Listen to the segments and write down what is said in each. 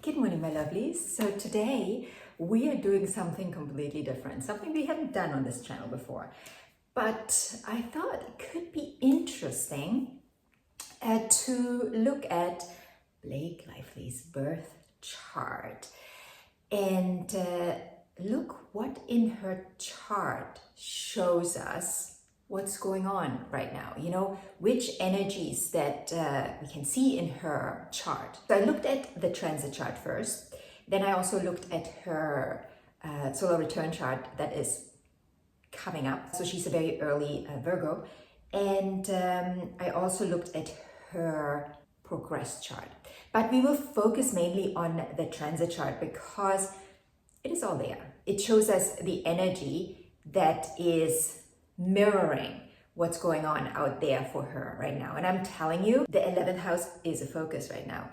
Good morning, my lovelies. So today we are doing something completely different, something we haven't done on this channel before. But I thought it could be interesting to look at Blake Lively's birth chart and look what in her chart shows us what's going on right now, which energies that we can see in her chart. So I looked at the transit chart first, then I also looked at her solar return chart that is coming up. So she's a very early Virgo. And I also looked at her progress chart. But we will focus mainly on the transit chart because it is all there. It shows us the energy that is mirroring what's going on out there for her right now. And I'm telling you, the 11th house is a focus right now.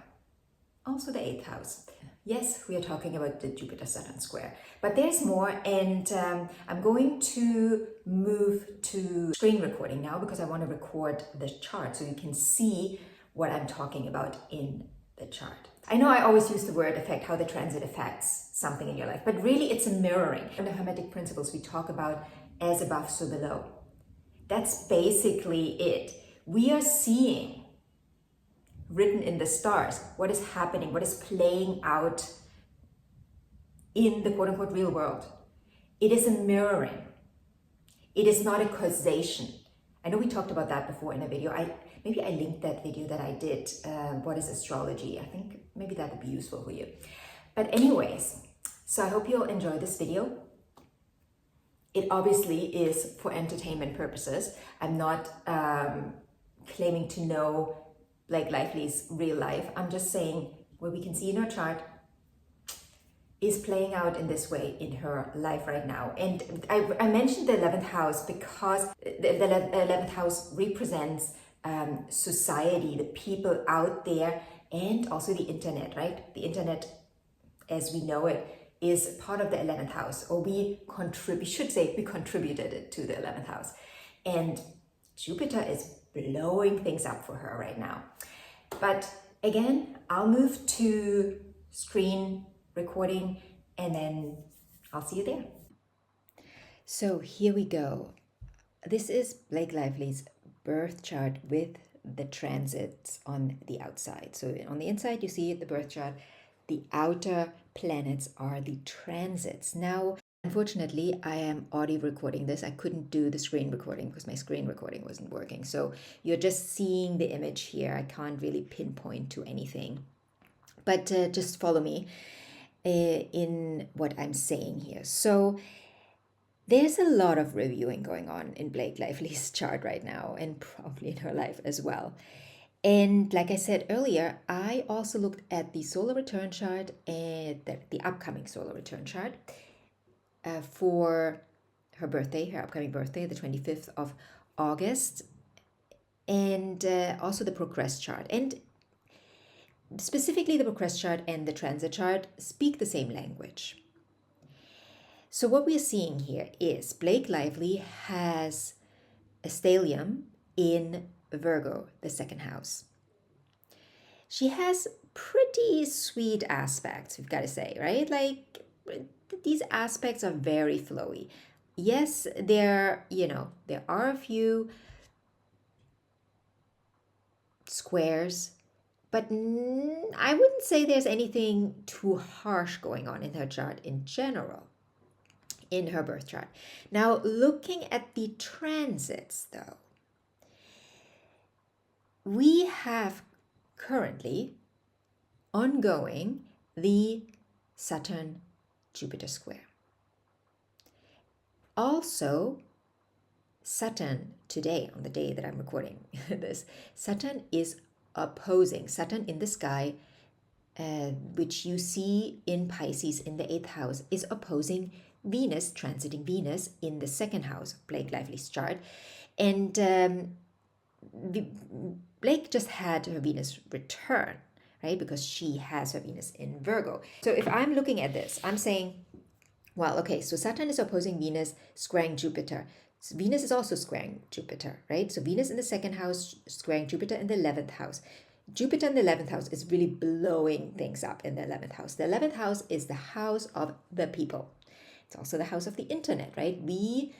Also the 8th house. Yes, we are talking about the Jupiter-Saturn square, but there's more. And I'm going to move to screen recording now because I want to record the chart so you can see what I'm talking about in the chart. I know I always use the word affect, how the transit affects something in your life, but really it's a mirroring. In the Hermetic principles, we talk about as above, so below. That's basically it. We are seeing written in the stars what is happening, what is playing out in the quote-unquote real world. It is a mirroring. It is not a causation. I know we talked about that before in a video. Maybe I linked that video that I did, what is astrology? I think maybe that would be useful for you. But anyways, so I hope you'll enjoy this video. It obviously is for entertainment purposes. I'm not claiming to know Blake Lively's real life. I'm just saying what we can see in her chart is playing out in this way in her life right now. And I mentioned the 11th house because the 11th house represents society, the people out there, and also the internet, right? The internet, as we know it, is part of the 11th house, or we contributed it to the 11th house. And Jupiter is blowing things up for her right now. But again, I'll move to screen recording and then I'll see you there. So here we go. This is Blake Lively's birth chart with the transits on the outside. So on the inside, you see the birth chart. The outer planets are the transits. Now, unfortunately, I am audio recording this. I couldn't do the screen recording because my screen recording wasn't working. So you're just seeing the image here. I can't really pinpoint to anything. But just follow me in what I'm saying here. So there's a lot of reviewing going on in Blake Lively's chart right now, and probably in her life as well. And like I said earlier, I also looked at the solar return chart and the upcoming solar return chart for her birthday, her upcoming birthday, the 25th of August, and also the progress chart. And specifically the progress chart and the transit chart speak the same language. So what we're seeing here is Blake Lively has a stellium in Virgo, the second house. She has pretty sweet aspects, we've got to say, right? Like these aspects are very flowy. Yes, there are a few squares, but I wouldn't say there's anything too harsh going on in her chart in general, in her birth chart. Now, looking at the transits though, we have currently ongoing the Saturn-Jupiter square. Also, Saturn today, on the day that I'm recording this, Saturn is opposing, Saturn in the sky, which you see in Pisces in the 8th house, is opposing Venus, transiting Venus in the 2nd house of Blake Lively's chart. And Blake just had her Venus return, right? Because she has her Venus in Virgo. So if I'm looking at this, I'm saying, well, okay, so Saturn is opposing Venus, squaring Jupiter. So Venus is also squaring Jupiter, right? So Venus in the 2nd house, squaring Jupiter in the 11th house. Jupiter in the 11th house is really blowing things up in the 11th house. The 11th house is the house of the people. It's also the house of the internet, right? We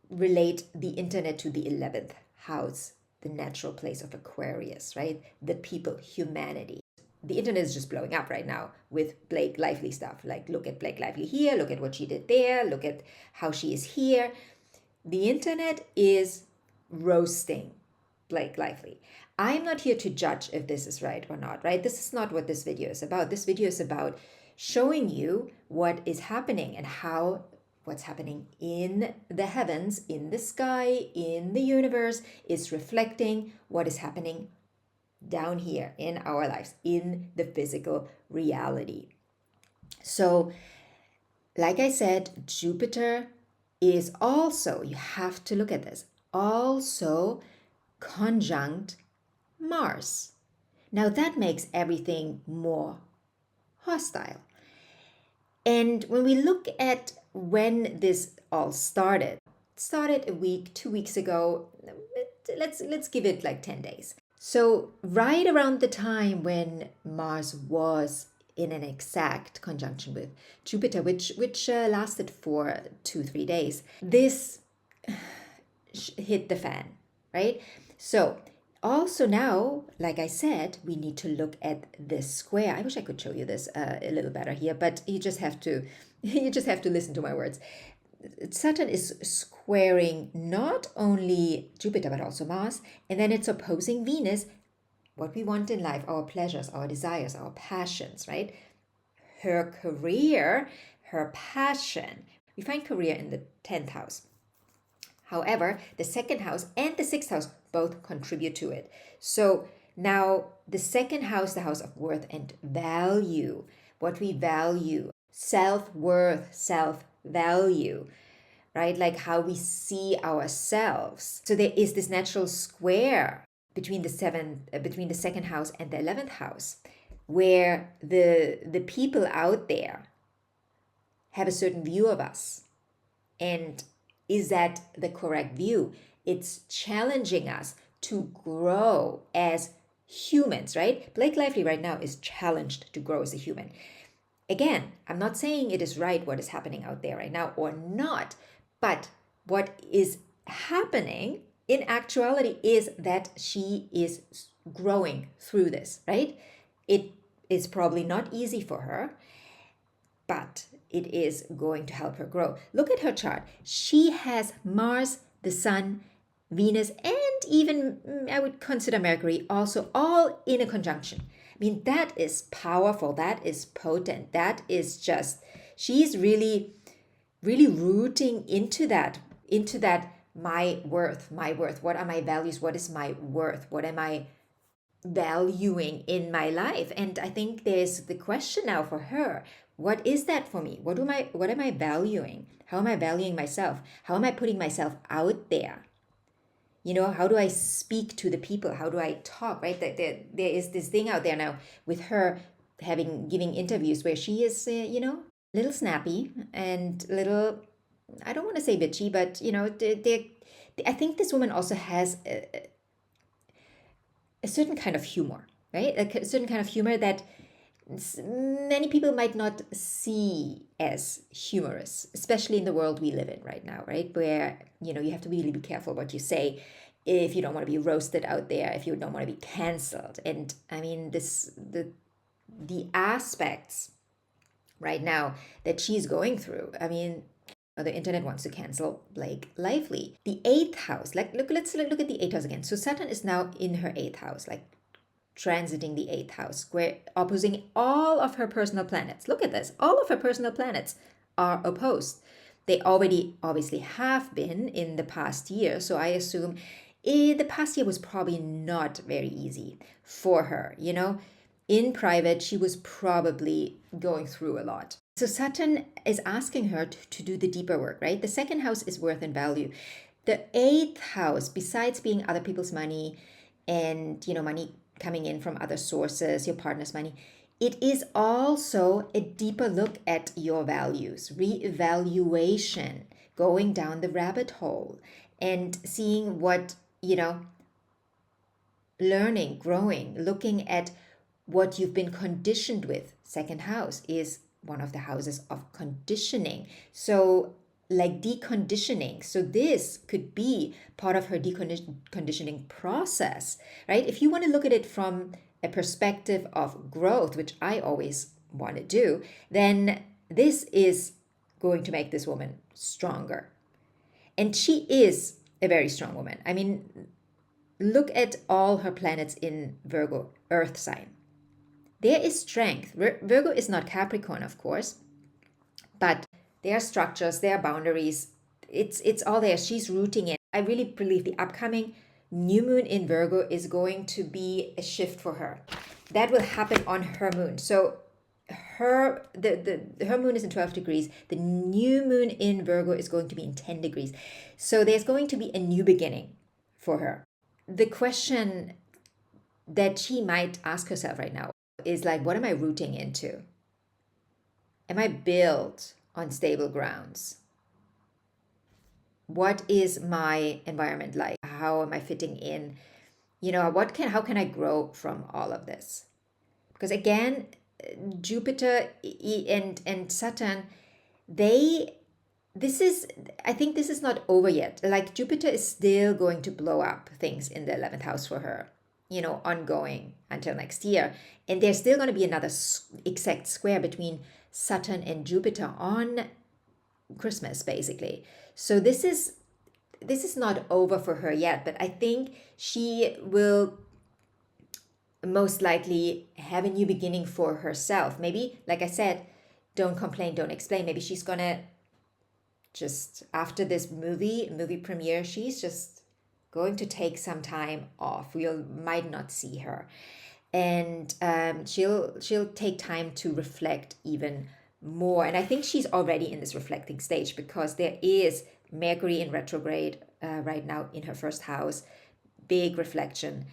relate the internet to the 11th house, the natural place of Aquarius, right? The people, humanity. The internet is just blowing up right now with Blake Lively stuff. Like, look at Blake Lively here, look at what she did there, look at how she is here. The internet is roasting Blake Lively. I'm not here to judge if this is right or not, right? This is not what this video is about. This video is about showing you what is happening and how what's happening in the heavens, in the sky, in the universe is reflecting what is happening down here in our lives, in the physical reality. So, like I said, Jupiter is also, you have to look at this, also conjunct Mars. Now that makes everything more hostile. And when we look at when this all started a week, 2 weeks ago, let's give it like 10 days. So right around the time when Mars was in an exact conjunction with Jupiter, which lasted for 2-3 days, this hit the fan, right? So also now, like I said, we need to look at this square. I wish I could show you this a little better here, but you just have to listen to my words. Saturn is squaring not only Jupiter but also Mars, and then it's opposing Venus, what we want in life, our pleasures, our desires, our passions, right? Her career, her passion. We find career in the 10th house. However, the 2nd house and the 6th house both contribute to it. So now the 2nd house, the house of worth and value, what we value, self-worth, self-value, right? Like how we see ourselves. So there is this natural square between the 2nd house and the 11th house, where the people out there have a certain view of us. And is that the correct view? It's challenging us to grow as humans, right? Blake Lively right now is challenged to grow as a human. Again, I'm not saying it is right what is happening out there right now or not, but what is happening in actuality is that she is growing through this, right? It is probably not easy for her, but it is going to help her grow. Look at her chart. She has Mars, the Sun, Venus, and even I would consider Mercury also all in a conjunction. I mean, that is powerful. That is potent. That is just, she's really, really rooting into that my worth. What are my values? What is my worth? What am I valuing in my life? And I think there's the question now for her. What is that for me? What am I valuing? How am I valuing myself? How am I putting myself out there? You know, how do I speak to the people? How do I talk, right? There is this thing out there now with her giving interviews where she is, a little snappy and little, I don't want to say bitchy, but, I think this woman also has a certain kind of humor, right? A certain kind of humor that many people might not see as humorous, especially in the world we live in right now, right? Where, you have to really be careful what you say if you don't want to be roasted out there, if you don't want to be canceled. And I mean, the aspects right now that she's going through, I mean, the internet wants to cancel Blake Lively. The 8th house, let's look at the 8th house again. So Saturn is now in her 8th house, transiting the 8th house, square opposing all of her personal planets. Look at this. All of her personal planets are opposed. They already obviously have been in the past year. So I assume the past year was probably not very easy for her. In private, she was probably going through a lot. So Saturn is asking her to do the deeper work, right? The 2nd house is worth and value. The 8th house, besides being other people's money and, money coming in from other sources, your partner's money, it is also a deeper look at your values, reevaluation, going down the rabbit hole and seeing what, learning, growing, looking at what you've been conditioned with. Second house is one of the houses of conditioning. So like deconditioning. So this could be part of her deconditioning process, right? If you want to look at it from a perspective of growth, which I always want to do, then this is going to make this woman stronger. And she is a very strong woman. I mean, look at all her planets in Virgo, Earth sign. There is strength. Virgo is not Capricorn, of course, but there are structures, there are boundaries. It's all there. She's rooting in. I really believe the upcoming new moon in Virgo is going to be a shift for her. That will happen on her moon. So her moon is in 12 degrees. The new moon in Virgo is going to be in 10 degrees. So there's going to be a new beginning for her. The question that she might ask herself right now is like, what am I rooting into? Am I built on stable grounds? What is my environment like? How am I fitting in? How can I grow from all of this? Because again, Jupiter and Saturn, I think this is not over yet. Like Jupiter is still going to blow up things in the 11th house for her, ongoing until next year. And there's still going to be another exact square between Saturn and Jupiter on Christmas, basically. So this is not over for her yet, but I think she will most likely have a new beginning for herself. Maybe, like I said, don't complain, don't explain. Maybe she's gonna just, after this movie premiere, she's just going to take some time off. We might not see her, and she'll take time to reflect even more. And I think she's already in this reflecting stage, because there is Mercury in retrograde right now in her first house, big reflection.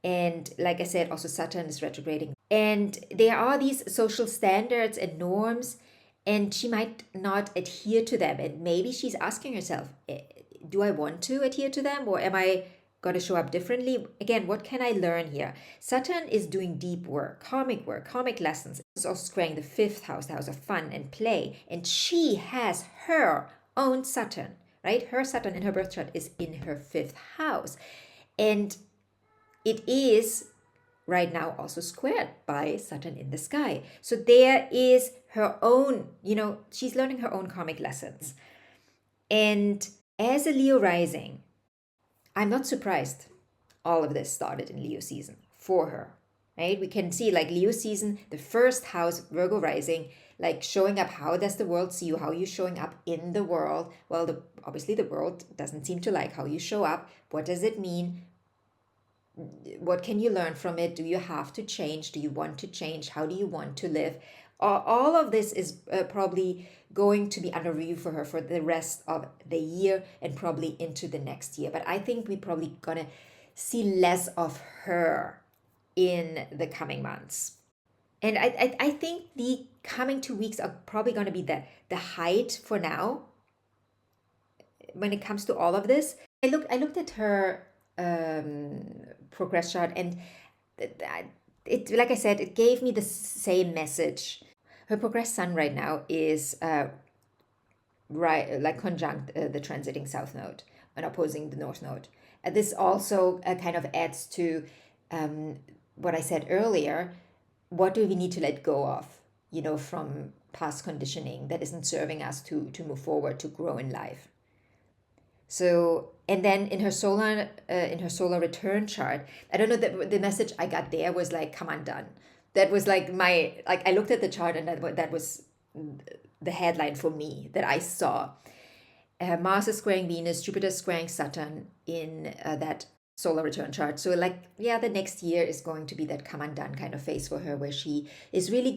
And like I said, also Saturn is retrograding. And there are these social standards and norms, and she might not adhere to them. And maybe she's asking herself, do I want to adhere to them, or am I going to show up differently? Again, what can I learn here? Saturn is doing deep work, karmic lessons. It's also squaring the 5th house, the house of fun and play. And she has her own Saturn, right? Her Saturn in her birth chart is in her 5th house. And it is right now also squared by Saturn in the sky. So there is her own, she's learning her own karmic lessons. And as a Leo rising, I'm not surprised all of this started in Leo season for her, right? We can see like Leo season, the first house, Virgo rising, like showing up. How does the world see you? How are you showing up in the world? Well, obviously the world doesn't seem to like how you show up. What does it mean? What can you learn from it? Do you have to change? Do you want to change? How do you want to live? All of this is probably going to be under review for her for the rest of the year and probably into the next year. But I think we're probably going to see less of her in the coming months. And I think the coming 2 weeks are probably going to be the height for now when it comes to all of this. I looked at her progress chart, and it, like I said, it gave me the same message. Her progress sun right now is conjunct the transiting south node and opposing the north node. This also kind of adds to what I said earlier. What do we need to let go of, from past conditioning that isn't serving us to move forward, to grow in life? So, and then in her solar return chart, I don't know, the message I got there was like, come undone. That was like I looked at the chart, and that was the headline for me that I saw. Mars is squaring Venus, Jupiter is squaring Saturn in that solar return chart. So the next year is going to be that come undone kind of phase for her, where she is really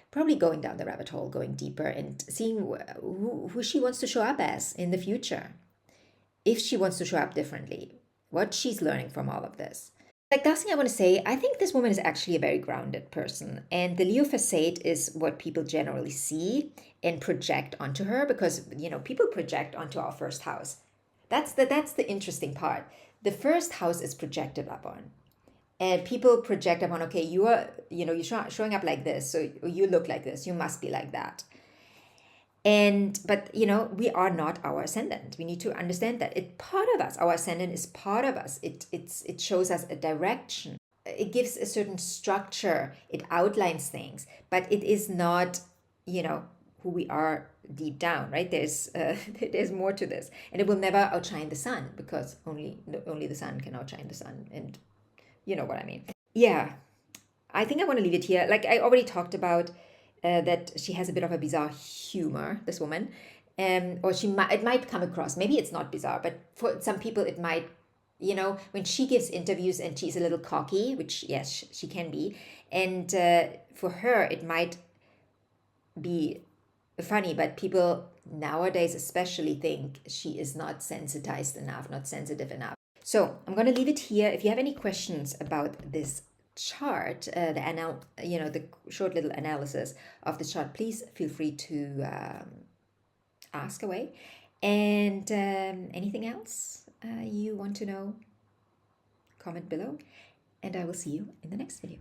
probably going down the rabbit hole, going deeper and seeing who she wants to show up as in the future. If she wants to show up differently, what she's learning from all of this. Like, last thing I want to say, I think this woman is actually a very grounded person. And the Leo facade is what people generally see and project onto her, because, people project onto our first house. That's the interesting part. The first house is projected upon. And people project upon, okay, you are, you're showing up like this, so you look like this, you must be like that. But we are not our ascendant. We need to understand that it's part of us. Our ascendant is part of us. It shows us a direction. It gives a certain structure. It outlines things, but it is not, who we are deep down, right? There's more to this, and it will never outshine the sun, because only the sun can outshine the sun, and you know what I mean. Yeah, I think I want to leave it here. Like I already talked about, that she has a bit of a bizarre humor, this woman, or it might come across. Maybe it's not bizarre, but for some people it might. When she gives interviews and she's a little cocky, which yes, she can be, and for her it might be funny, but people nowadays especially think she is not sensitized enough, not sensitive enough. So I'm going to leave it here. If you have any questions about this chart, the short little analysis of the chart, please feel free to ask away. And anything else you want to know, comment below, and I will see you in the next video.